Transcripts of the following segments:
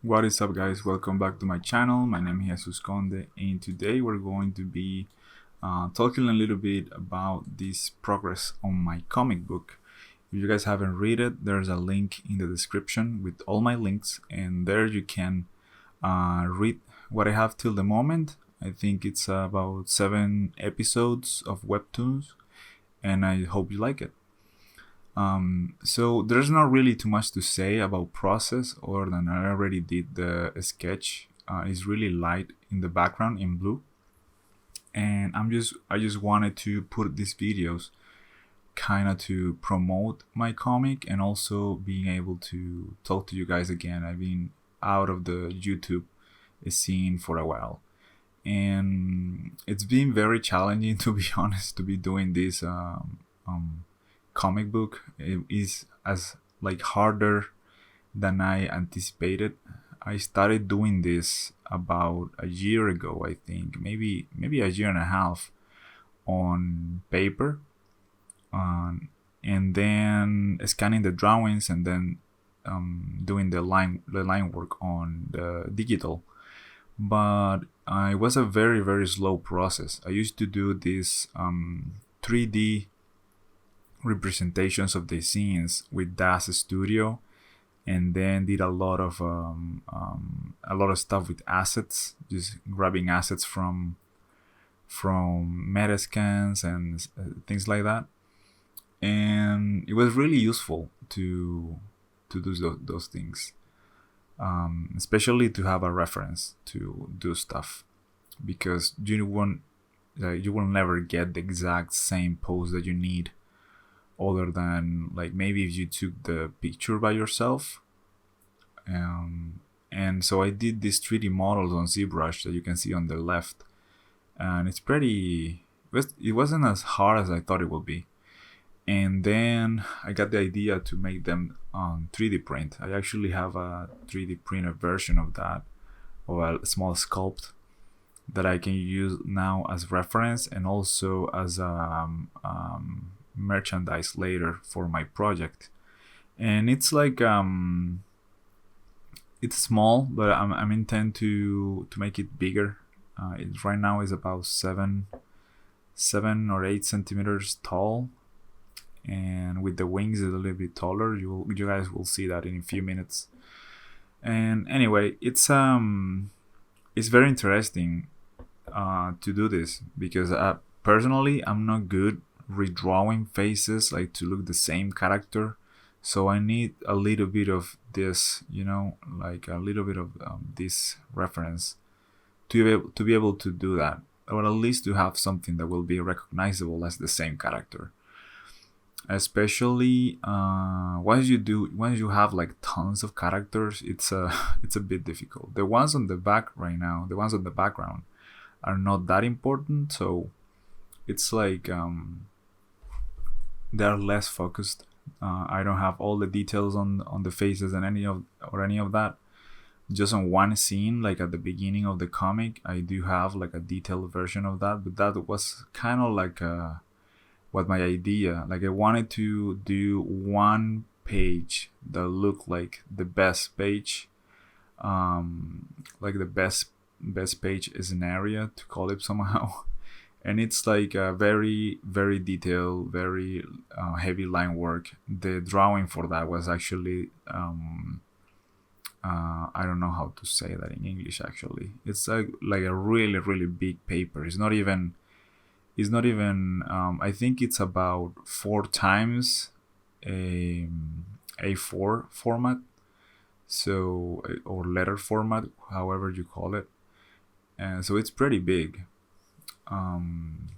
What is up, guys? Welcome back to my channel. My name is Jesus Conde, and today we're going to be talking a little bit about this progress on my comic book. If you guys haven't read it, there's a link in the description with all my links, and there you can read what I have till the moment. I think it's about 7 episodes of Webtoons, and I hope you like it. So there's not really too much to say about process other than I already did the sketch. It's really light in the background in blue, and I just wanted to put these videos kind of to promote my comic and also being able to talk to you guys again. I've been out of the YouTube scene for a while, and it's been very challenging to be honest to be doing this comic book. It is as like harder than I anticipated. I started doing this about a year ago, I think, maybe a year and a half on paper, and then scanning the drawings and then doing the line work on the digital. But it was a very slow process. I used to do this 3D representations of the scenes with Das Studio, and then did a lot of stuff with assets, just grabbing assets from Metascans and things like that. And it was really useful to do those things, especially to have a reference to do stuff, because you will never get the exact same pose that you need, other than like maybe if you took the picture by yourself. And so I did these 3D models on ZBrush that you can see on the left, and it wasn't as hard as I thought it would be. And then I got the idea to make them on 3D print. I actually have a 3D printed version of that, or a small sculpt that I can use now as reference and also as merchandise later for my project. And it's like it's small, but I'm intent to make it bigger. It right now is about 7 or 8 centimeters tall, and with the wings it's a little bit taller. You guys will see that in a few minutes. And anyway, it's very interesting to do this, because personally I'm not good redrawing faces like to look the same character. So I need a little bit of this, like a little bit of this reference to be able to do that, or at least to have something that will be recognizable as the same character. Especially once you have like tons of characters, it's a bit difficult. The ones on the back right now, the ones on the background, are not that important, so it's like they're less focused. I don't have all the details on the faces and any of that. Just on one scene, like at the beginning of the comic, I do have like a detailed version of that, but that was kind of like what my idea. Like I wanted to do one page that looked like the best page, like the best page is an area to call it somehow. And it's like a very detailed, very heavy line work. The drawing for that was actually I don't know how to say that in English. Actually, it's like a really big paper. It's not even I think it's about 4 times a A4 format, so, or letter format, however you call it. And so it's pretty big,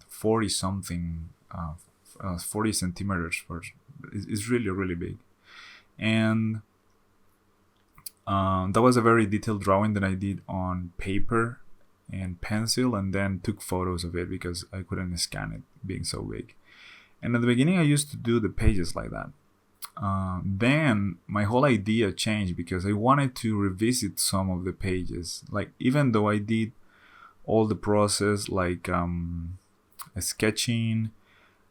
40 something, 40 centimeters for, it's really big. And that was a very detailed drawing that I did on paper and pencil, and then took photos of it because I couldn't scan it being so big. And at the beginning I used to do the pages like that. Then my whole idea changed because I wanted to revisit some of the pages. Like, even though I did all the process, like sketching,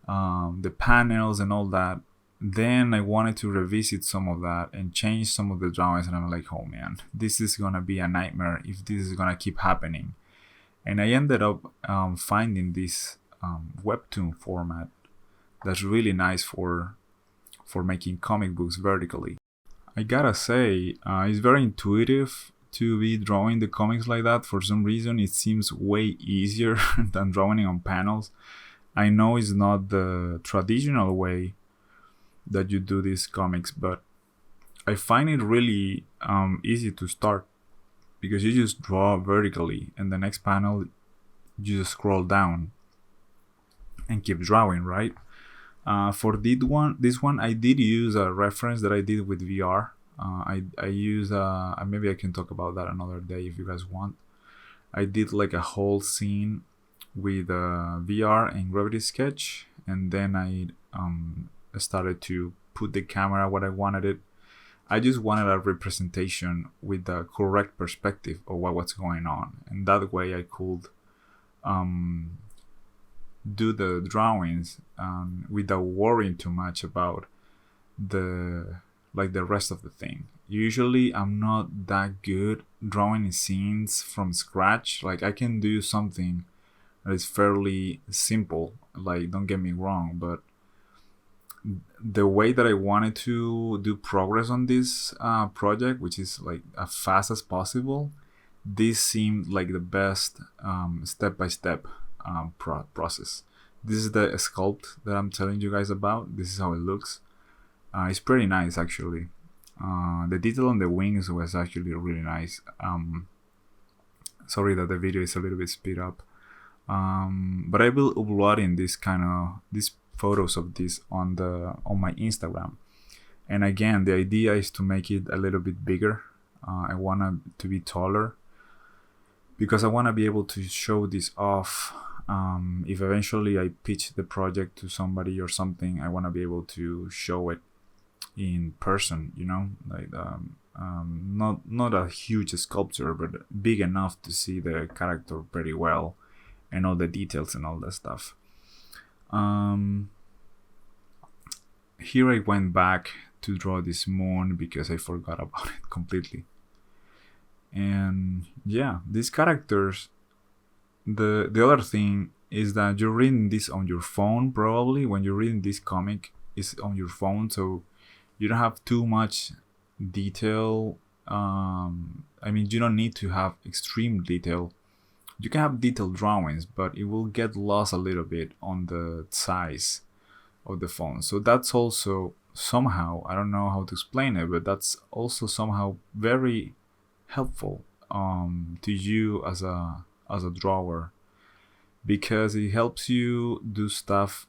the panels and all that, then I wanted to revisit some of that and change some of the drawings, and I'm like, oh man, this is gonna be a nightmare if this is gonna keep happening. And I ended up finding this Webtoon format that's really nice for making comic books vertically. I gotta say, it's very intuitive to be drawing the comics like that. For some reason, it seems way easier than drawing on panels. I know it's not the traditional way that you do these comics, but I find it really easy to start because you just draw vertically, and the next panel you just scroll down and keep drawing, right? For this one, I did use a reference that I did with VR. I use maybe I can talk about that another day if you guys want. I did like a whole scene with VR and Gravity Sketch, and then I started to put the camera what I wanted it. I just wanted a representation with the correct perspective of what's going on, and that way I could do the drawings without worrying too much about the rest of the thing. Usually I'm not that good drawing scenes from scratch. Like I can do something that is fairly simple, like don't get me wrong, but the way that I wanted to do progress on this project, which is like as fast as possible, this seemed like the best step-by-step process. This is the sculpt that I'm telling you guys about. This is how it looks. It's pretty nice actually. The detail on the wings was actually really nice. Sorry that the video is a little bit speed up. But I will upload in these photos of this on my Instagram. And again, the idea is to make it a little bit bigger. I want it to be taller because I want to be able to show this off. If eventually I pitch the project to somebody or something, I want to be able to show it in person, like not a huge sculpture, but big enough to see the character pretty well and all the details and all that stuff. Here I went back to draw this moon because I forgot about it completely. And yeah, these characters, the other thing is that you're reading this on your phone. Probably when you're reading this comic is on your phone, so you don't have too much detail. You don't need to have extreme detail. You can have detailed drawings, but it will get lost a little bit on the size of the phone. So that's also somehow, I don't know how to explain it, but that's also somehow very helpful to you as a drawer, because it helps you do stuff.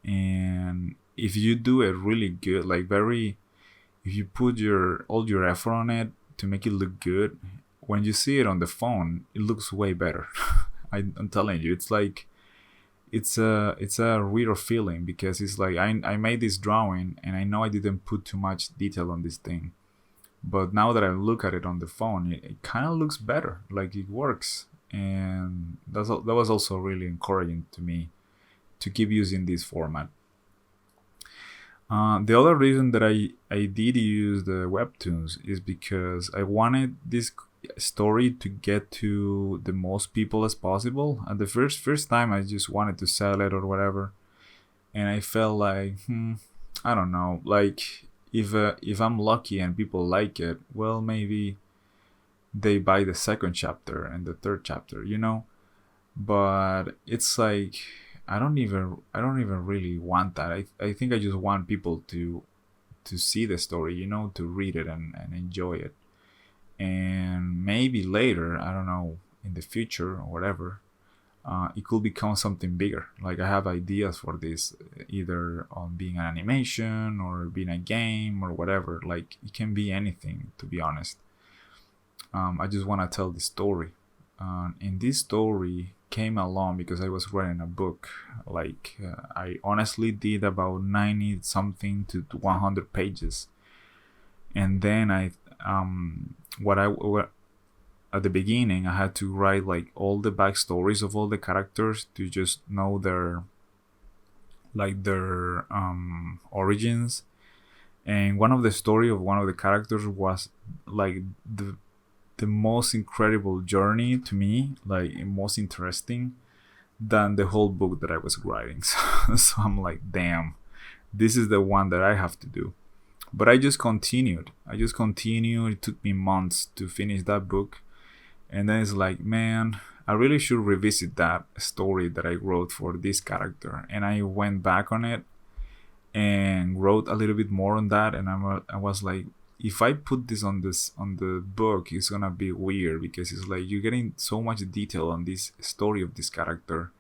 And if you do it really good, if you put all your effort on it to make it look good, when you see it on the phone, it looks way better. I'm telling you, it's like it's a weird feeling, because it's like I made this drawing and I know I didn't put too much detail on this thing, but now that I look at it on the phone, it kind of looks better, like it works. And that was also really encouraging to me to keep using this format. The other reason that I did use the webtoons is because I wanted this story to get to the most people as possible. At the first time, I just wanted to sell it or whatever, and I felt like I don't know, like if I'm lucky and people like it, well, maybe they buy the second chapter and the third chapter, But it's like I don't even really want that. I think I just want people to see the story, to read it and enjoy it. And maybe later, I don't know, in the future or whatever, it could become something bigger. Like I have ideas for this, either on being an animation or being a game or whatever. Like it can be anything, to be honest. I just want to tell the story. And this story came along because I was writing a book. I honestly did about 90 something to 100 pages. And then at the beginning, I had to write like all the backstories of all the characters to just know like their origins. And one of the story of one of the characters was like the most incredible journey to me, like most interesting than the whole book that I was writing. So I'm like, damn, this is the one that I have to do. But I just continued. It took me months to finish that book. And then it's like, man, I really should revisit that story that I wrote for this character. And I went back on it and wrote a little bit more on that. And I was like, if I put this on the book, it's gonna be weird, because it's like you're getting so much detail on this story of this character,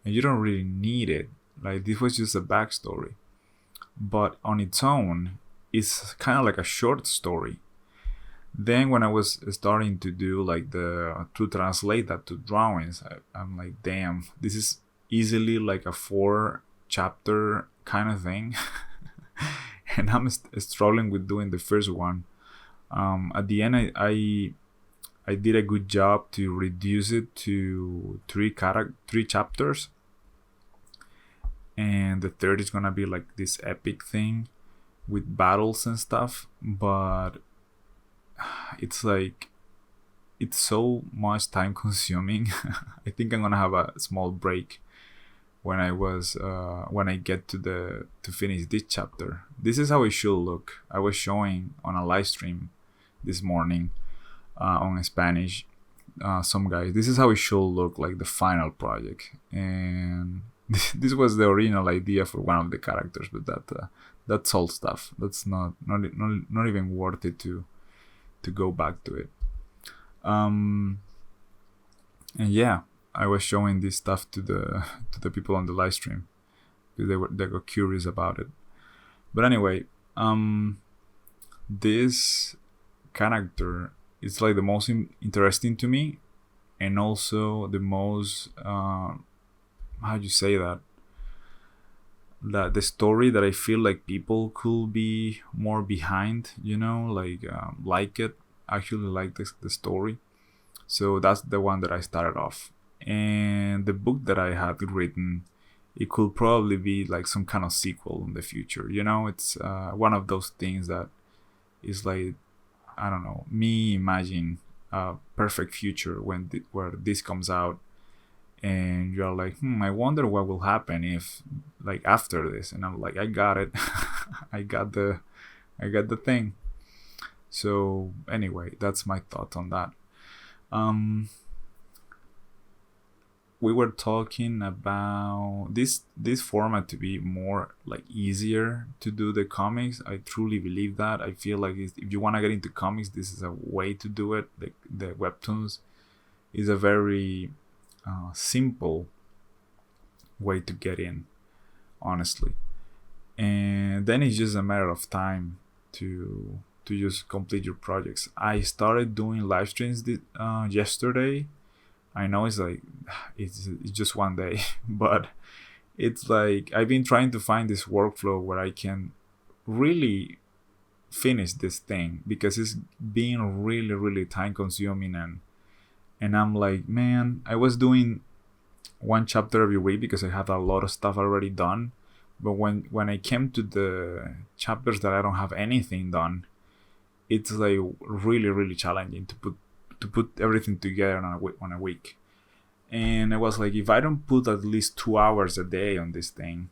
and you don't really need it. Like, this was just a backstory, but on its own, it's kind of like a short story. Then when I was starting to do like to translate that to drawings, I'm like, damn, this is easily like a 4 chapter kind of thing. And I'm struggling with doing the first one. At the end, I did a good job to reduce it to 3 chapters, and the third is gonna be like this epic thing with battles and stuff. But it's like, it's so much time consuming. I think I'm gonna have a small break when I get to finish this chapter. This is how it should look. I was showing on a live stream this morning on Spanish some guys. This is how it should look, like the final project. And this was the original idea for one of the characters, but that's old stuff. That's not even worth it to go back to it. And yeah, I was showing this stuff to the people on the live stream because they got curious about it. But anyway, this character is like the most interesting to me, and also the most how do you say that the story that I feel like people could be more behind, like it, actually like the story. So that's the one that I started off. And the book that I had written, it could probably be like some kind of sequel in the future. It's one of those things that is like, I don't know, me imagine a perfect future where this comes out, and you're like, I wonder what will happen if, like, after this. And I'm like, I got it. I got the thing. So anyway, that's my thoughts on that. We were talking about this format to be more like easier to do the comics. I truly believe that. I feel like if you want to get into comics, this is a way to do it. The Webtoons is a very simple way to get in, honestly. And then it's just a matter of time to just complete your projects. I started doing live streams yesterday. I know it's like it's just one day, but it's like I've been trying to find this workflow where I can really finish this thing, because it's being really, really time consuming. And I'm like, man, I was doing 1 chapter every week because I had a lot of stuff already done. But when I came to the chapters that I don't have anything done, it's like really, really challenging to put everything together on a week. And I was like, if I don't put at least 2 hours a day on this thing,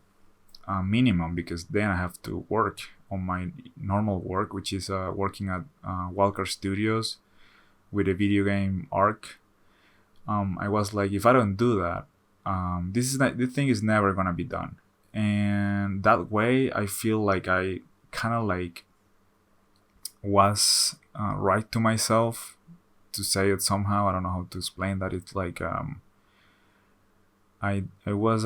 minimum, because then I have to work on my normal work, which is working at Walker Studios with a video game arc. I was like, if I don't do that, this thing is never gonna be done. And that way, I feel like I kind of like was right to myself, to say it somehow. I don't know how to explain that. It's like I was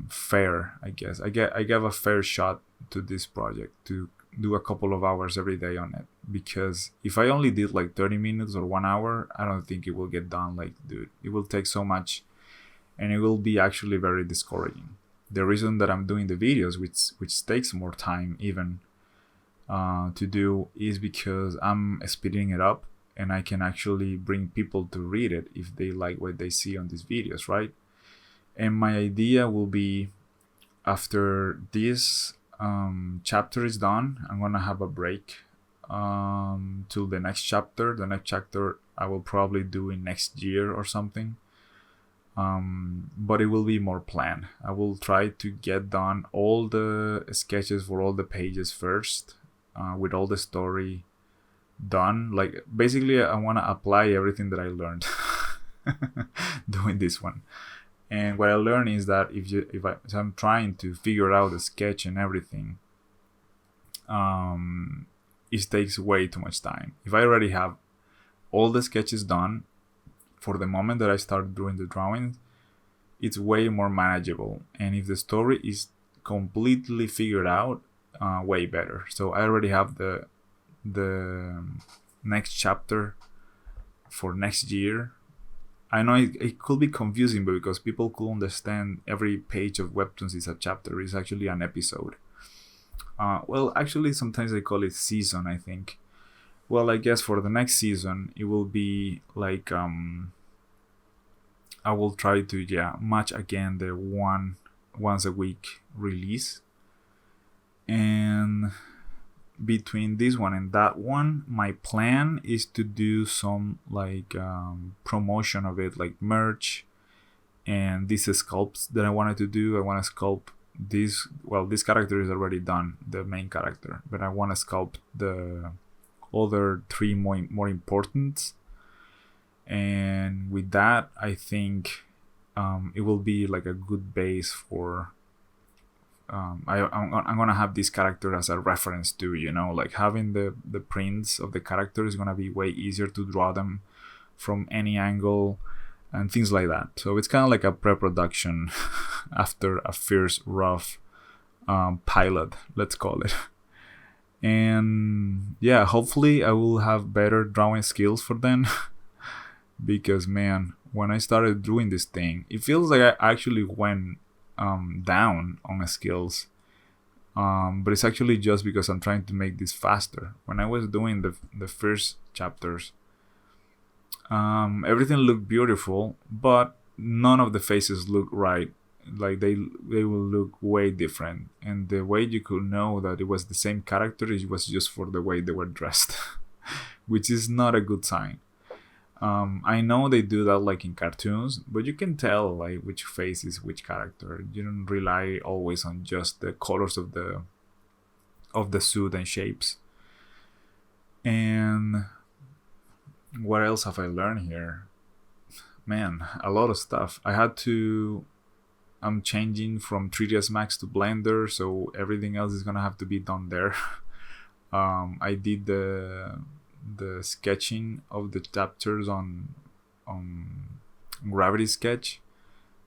fair, I guess. I gave a fair shot to this project, to do a couple of hours every day on it, because if I only did like 30 minutes or 1 hour, I don't think it will get done. Like, dude, it will take so much, and it will be actually very discouraging. The reason that I'm doing the videos, which takes more time even to do, is because I'm speeding it up, and I can actually bring people to read it if they like what they see on these videos, right? And my idea will be after this chapter is done, I'm gonna have a break till the next chapter. The next chapter I will probably do in next year or something. But it will be more planned. I will try to get done all the sketches for all the pages first, with all the story done. Like basically, I want to apply everything that I learned doing this one. And what I learned is that if I'm trying to figure out the sketch and everything, it takes way too much time. If I already have all the sketches done, for the moment that I start doing the drawings, it's way more manageable. And if the story is completely figured out, way better. So I already have the next chapter for next year. I know it could be confusing, but because people could understand every page of Webtoons is a chapter, it's actually an episode. Well, actually, sometimes they call it season, I think. Well, I guess for the next season, it will be like, I will try to, match again the once a week release. And between this one and that one, my plan is to do some like promotion of it, like merch and these sculpts that I wanted to do. I want to sculpt this. Well, this character is already done, the main character, but I want to sculpt the other three more important. And with that, I think it will be like a good base for. I'm gonna have this character as a reference too, like having the prints of the character is gonna be way easier to draw them from any angle and things like that. So it's kind of like a pre-production after a first rough pilot, let's call it. And yeah, hopefully I will have better drawing skills for then. Because man, when I started doing this thing, it feels like I actually went down on my skills, but it's actually just because I'm trying to make this faster. When I was doing the first chapters, everything looked beautiful, but none of the faces looked right. Like they will look way different, and the way you could know that it was the same character, it was just for the way they were dressed, which is not a good sign. I know they do that like in cartoons, but you can tell like which face is which character. You don't rely always on just the colors of the suit and shapes. And what else have I learned here? Man, a lot of stuff. I'm changing from 3ds Max to Blender, so everything else is gonna have to be done there. I did the sketching of the chapters on Gravity Sketch,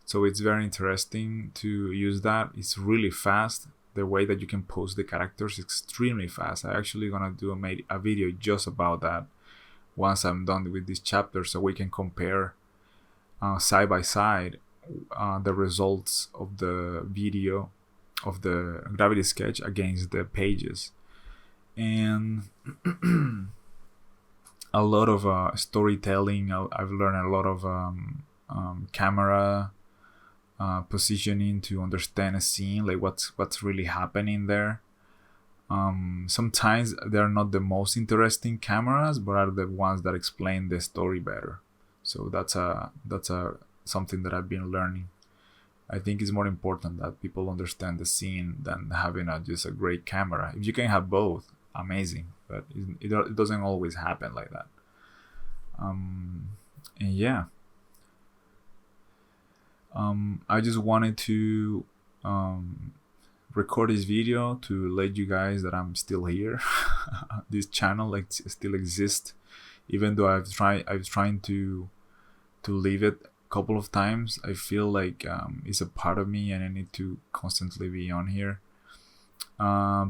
so it's very interesting to use that. It's really fast. The way that you can pose the characters is extremely fast. I actually gonna do a video just about that once I'm done with this chapter, so we can compare side by side the results of the video of the Gravity Sketch against the pages. And a lot of storytelling. I've learned a lot of camera positioning to understand a scene, like what's really happening there. Sometimes they're not the most interesting cameras, but are the ones that explain the story better. So that's something that I've been learning. I think it's more important that people understand the scene than having just a great camera. If you can have both, amazing, but it doesn't always happen like that. And yeah, I just wanted to record this video to let you guys that I'm still here. This channel still exists, even though I've tried to leave it a couple of times. I feel like it's a part of me and I need to constantly be on here.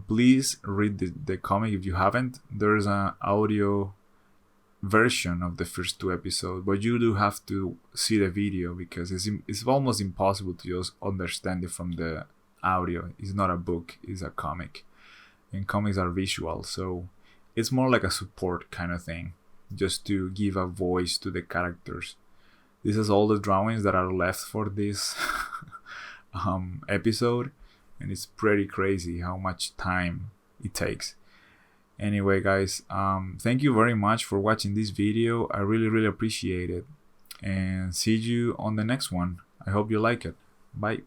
Please read the comic if you haven't. There's an audio version of the first 2 episodes, but you do have to see the video because it's almost impossible to just understand it from the audio. It's not a book, it's a comic, and comics are visual, so it's more like a support kind of thing, just to give a voice to the characters. This is all the drawings that are left for this episode. and it's pretty crazy how much time it takes. Anyway, guys, thank you very much for watching this video. I really appreciate it, and see you on the next one. I hope you like it. Bye.